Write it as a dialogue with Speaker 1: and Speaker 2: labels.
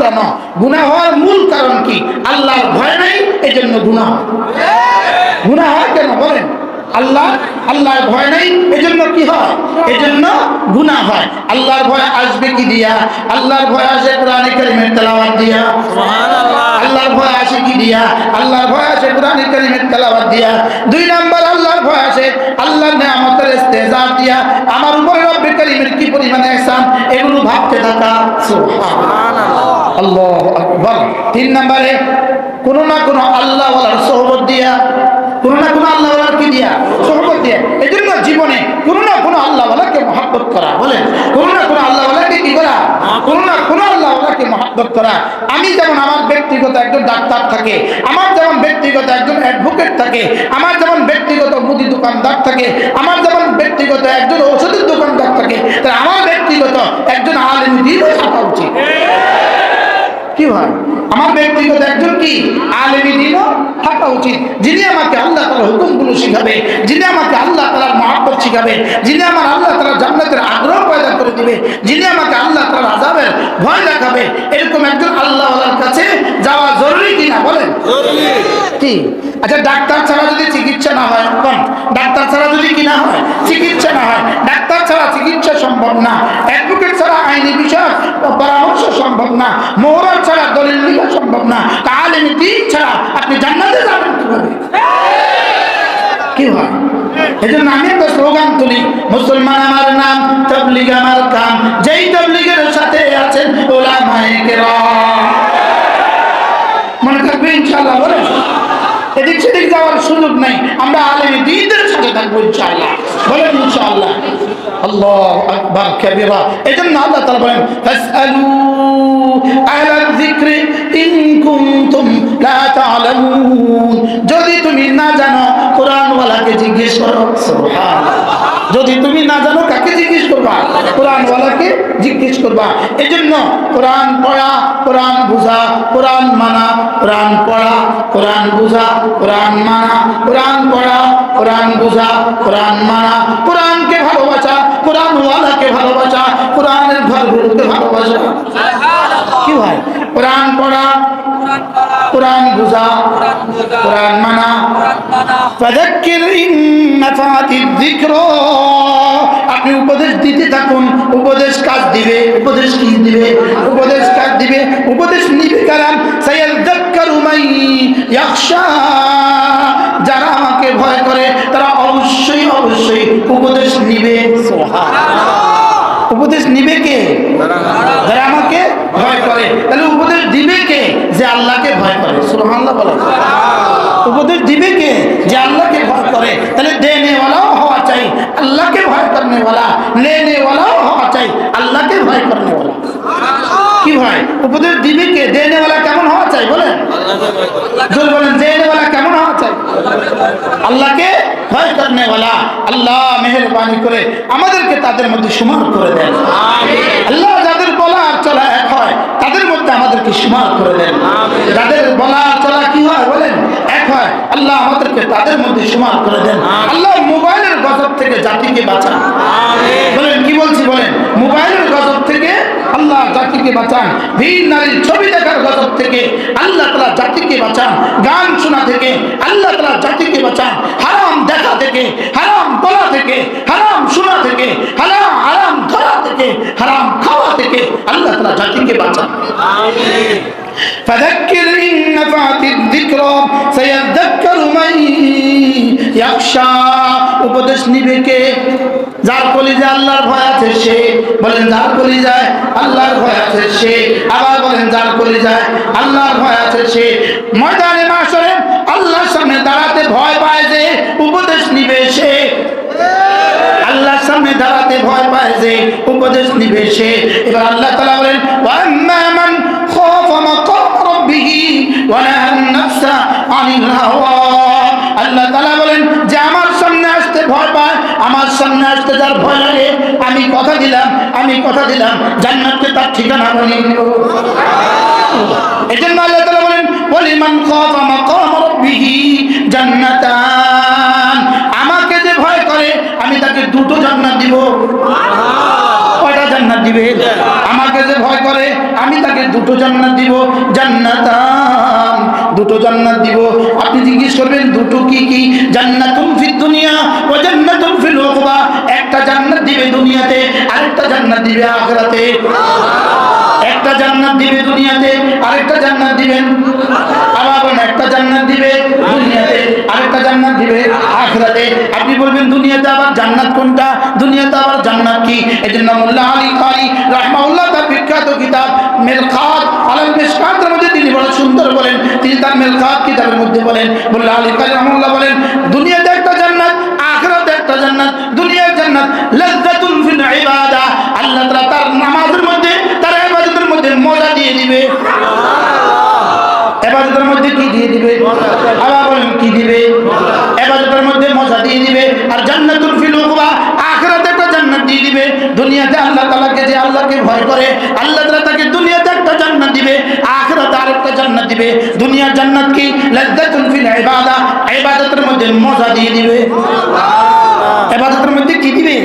Speaker 1: কেন? গুনাহ হওয়ার মূল কারণ কি? আল্লাহর ভয় নাই, এজন্য গুনাহ হয়। গুনাহ হয় কেন বলেন? আল্লাহর ভয় নাই, এজন্য কি হয়? এজন্য গুনাহ হয়। আল্লাহর ভয় আসবে কি দিয়া? আল্লাহর ভয় আসে কোরআনে কারীমের তেলাওয়াত দিয়া। সুবহানাল্লাহ। আল্লাহর ভয় আসে কি দিয়া? আল্লাহর ভয় আসে কোরআনে কারীমের তেলাওয়াত দিয়া। 2 নাম্বার আল্লাহর ভয় আসে আল্লাহর নেয়ামতের ইস্তেজার দিয়া। আমার উপরে রব্বে কারীমের কি পরিমাণে ihsan, এগুলো ভাবতে থাকা। সুবহানাল্লাহ, আল্লাহু আকবার। 3 নম্বরে কোন না কোন আল্লাহ ওয়ালার সোহবত দিয়া, কোন না কোন আল্লাহ ওয়ালার কি দিয়া? সোহবত দিয়া। এজন্য জীবনে কোন না কোন আল্লাহ ওয়ালাকে মহব্বত করা। বলেন, কোন না কোন আল্লাহ ওয়ালাকে কি করা? কোন না কোন আল্লাহ ওয়ালাকে মহব্বত করা। আমি যেমন আমার ব্যক্তিগত একজন ডাক্তার থাকে, আমার যেমন ব্যক্তিগত একজন অ্যাডভোকেট থাকে, আমার যেমন ব্যক্তিগত মুদি দোকানদার থাকে, আমার যেমন ব্যক্তিগত একজন ঔষধের দোকানদার থাকে, তাই আমার ব্যক্তিগত একজন আলেম দ্বীনও থাকা উচিত। কি ভাই, আমার ব্যক্তিগত একজন কি আলেম দ্বীনও থাকা উচিত, যিনি আমাকে আল্লাহ তাআলার হুকুমগুলো শিখাবে, যিনি আমাকে আল্লাহ তাআলার মহব্বত শিখাবে, যিনি আমার আল্লাহ তাআলার জান্নাতের আগ্রহ পয়দা করে দিবে, যিনি আমাকে আল্লাহ তাআলার আযাবের ভয় দেখাবে। এরকম একজন আল্লাহ ওয়ালার কাছে যাওয়া জরুরি কিনা বলেন? জরুরি। কি? আচ্ছা, ডাক্তার ছাড়া যদি চিকিৎসা না হয়, কোন ডাক্তার ছাড়া যদি কি না হয়? চিকিৎসা না হয়, ডাক্তার ছাড়া চিকিৎসা সম্ভব না, অ্যাডভোকেট ছাড়া আইনি বিষয় পরামর্শ সম্ভব না, মোহর ছাড়া দলিল লেখা সম্ভব না, আলেম দ্বীন ছাড়া আপনি জান্নাতে যাবেন কিভাবে? কি হয়? এজন্য আমি একটা স্লোগান তুলি, মুসলমান আমার নাম, তাবলীগ আমার কাম। যেই তাবলীগের সাথে আছেন উলামায়ে কেরাম, মনে থাকবে ইনশাআল্লাহ। বলেন, এদিক সেদিক যাওয়ার সুযোগ নাই, আমরা আলেম দ্বীনদের সাথে থাকবো ইনশাআল্লাহ। বলেন ইনশাআল্লাহ। আল্লাহু আকবার কাবীরা। এজন্য আল্লাহ তাআলা বলেন, ফাসআলু আহলায যিকরি ইন কুনতুম লা তা'লামুন। যদি তুমি না জানো কোরআন ওয়ালাকে জিজ্ঞেস করো। সুবহানাল্লাহ। যদি তুমি না জানো কাকে জিজ্ঞেস করবা? কোরআন ওয়ালাকে জিজ্ঞেস করবা। এজন্য কোরআন পড়া, কোরআন বুঝা, কোরআন মানা, কোরআন পড়া, কোরআন বুঝা, কোরআন মানা, কোরআন পড়া, কোরআন বুঝা, কোরআন মানা, কোরআনকে ভালোবাসা, কোরআন ওয়ালাকে ভালোবাসা, কোরআনের ঘরগুলোকে ভালোবাসা। কি হয়? কোরআন পড়া, কোরআন বুঝা, কোরআন মানা। ফাযাক্কির ইন নাফাতিয যিকরা। আপনি উপদেশ দিতে থাকুন, উপদেশ কাজ দিবে। উপদেশ কি দিবে? উপদেশ কাজ দিবে, উপদেশ নিবে কালাম। সায়াযাক্কারু মান ইয়াখশা। যারা আমাকে ভয় করে তারা অবশ্যই অবশ্যই উপদেশ নিবে। সুবহানাল্লাহ। উপদেশ নিবে কে? যারা আমাকে ভয় করে। তাহলে উপদেশ দিবে কে? যে আল্লাহকে ভয় করে। সুবহানাল্লাহ বলেন। উপদেশ দিবে কে? যে আল্লাহকে ভয় করে। তাহলে দেনে ওয়ালাও হওয়া চাই আল্লাহকে ভয় করনে ওয়ালা, লেনে ওয়ালাও হওয়া চাই আল্লাহকে ভয় করনে ওয়ালা। কি ভাই, উপদেশ দিবে কে? দেনে ওয়ালা কেমন হওয়া চাই বলেন? জোর বলেন, দেনে ওয়ালা কেমন হওয়া চাই? আল্লাহকে ভয় করনে ওয়ালা। আল্লাহ মেহেরবানি করে আমাদেরকে তাদের মধ্যে সুমার করে দেন। আল্লাহ যাদের বলা আর চলা এক হয় তাদের মধ্যে আমাদেরকে সুমার করে দেন। যাদের বলা আর চলা কি হয় বলেন? এক হয়। আল্লাহ আমাদেরকে তাদের মধ্যে সুমার করে দেন। আল্লাহ মোবাইলের গজব থেকে জাতিকে বাঁচান। বলেন, কি বলছি বলেন? মোবাইলের গজব থেকে আল্লাহ জাতিকে বাঁচান। ভিন নারীর ছবি দেখার গজব থেকে আল্লাহ তাআলা জাতিকে বাঁচান। গান শোনা থেকে আল্লাহ তাআলা জাতিকে বাঁচান। হারাম দেখা থেকে, হারাম বলা থেকে, হারাম শোনা থেকে, হারাম ধরা থেকে, হারাম খাওয়া থেকে আল্লাহ তাআলা জাতিকে বাঁচান। আমিন। ফাযাক্কির ইন নাফাতিয যিকরা সায়াযাক্কারু মান ইয়াখশা। উপদেশ নিবে কে? যার কলিজায় আল্লাহর ভয় আছে সে। বলেন, যার কলিজায় আল্লাহর ভয় আছে সে। আবার বলেন, যার কলিজায় আল্লাহর ভয় আছে সে। ময়দানে মাশরে আল্লাহর সামনে দাঁড়াতে ভয় পায় যে উপদেশ নিবে সে। আল্লাহর সামনে দাঁড়াতে ভয় পায় যে উপদেশ নিবে সে। এবার আল্লাহ তাআলা বলেন, ওয়া আম্মা মান খাফা মাকাম রাব্বিহি ওয়া নাহান নাফসা আনিল হাওয়া। আল্লাহ তাআলা বলেন যে আমার সামনে আসতে ভয় পায়, আমার সামনে আসতে যার ভয় লাগে, আমি কথা দিলাম জান্নাতকে তার ঠিকানা বানিয়ে দেব। এজন্য আল্লাহ তাআলা বলেন, ওয়ালিমান খাফা মাকাম রাব্বিহি জান্নাতান। আমাকে যে ভয় করে আমি তাকে দুটো জান্নাত দিব। কয়টা জান্নাত দিবে? আমাকে যে ভয় করে আমি তাকে দুটো জান্নাত দিব, জান্নাতান, দুটো জান্নাত দিব। আপনি জিজ্ঞেস করবেন দুটো কি কি? জান্নাতুন ফিদ দুনিয়া ওয়া জান্নাতুন ফিল উকবা। একটা জান্নাত দিবে দুনিয়াতে, আরেকটা জান্নাত দিবে আখিরাতে। একটা জান্নাত দিবে দুনিয়াতে, আরেকটা জান্নাত দিবেন আবার বলেন, একটা জান্নাত দিবে দুনিয়াতে, আরেকটা জান্নাত দিবে আখিরাতে। আপনি বলবেন দুনিয়াতে আবার জান্নাত কোনটা, দুনিয়াতে আবার জান্নাত কি? এজন্য মোল্লা আলী কারি রাহমাহুল্লাহ তার বিখ্যাত কিতাব মিলকাত আলাল মিশকাতের মধ্যে তিনি বড় সুন্দর বলেন, তিনি তার মিলকাত কিতাবের মধ্যে বলেন, মোল্লা আলী কারি রাহমাহুল্লাহ বলেন দুনিয়াতে একটা জান্নাত, আখিরাতে একটা জান্নাত। দুনিয়ার জান্নাত লাযযাতুন ফিল ইবাদা, আল্লাহ তাআলা তার নামাজের মধ্যে, তার ইবাদতের মধ্যে মজা দিয়ে দিবে। ইবাদতের মধ্যে কি দিয়ে দিবে? আবার বলেন কি দিবে? ইবাদতের মধ্যে মজা দিয়ে দিবে। আর জান্নাতুল ফিল উকবা, আখিরাতে একটা জান্নাত দিয়ে দিবে। দুনিয়াতে আল্লাহ তাআলাকে যে আল্লাহকে ভয় করে, আল্লাহ তাআলা তাকে দুনিয়াতে একটা জান্নাত দিবে, আখিরাতে আরেকটা জান্নাত দিবে। দুনিয়ার জান্নাত কি? লাযযাতুল ফিল ইবাদা, ইবাদতের মধ্যে মজা দিয়ে দিবে। ইবাদতের মধ্যে কি দিবে?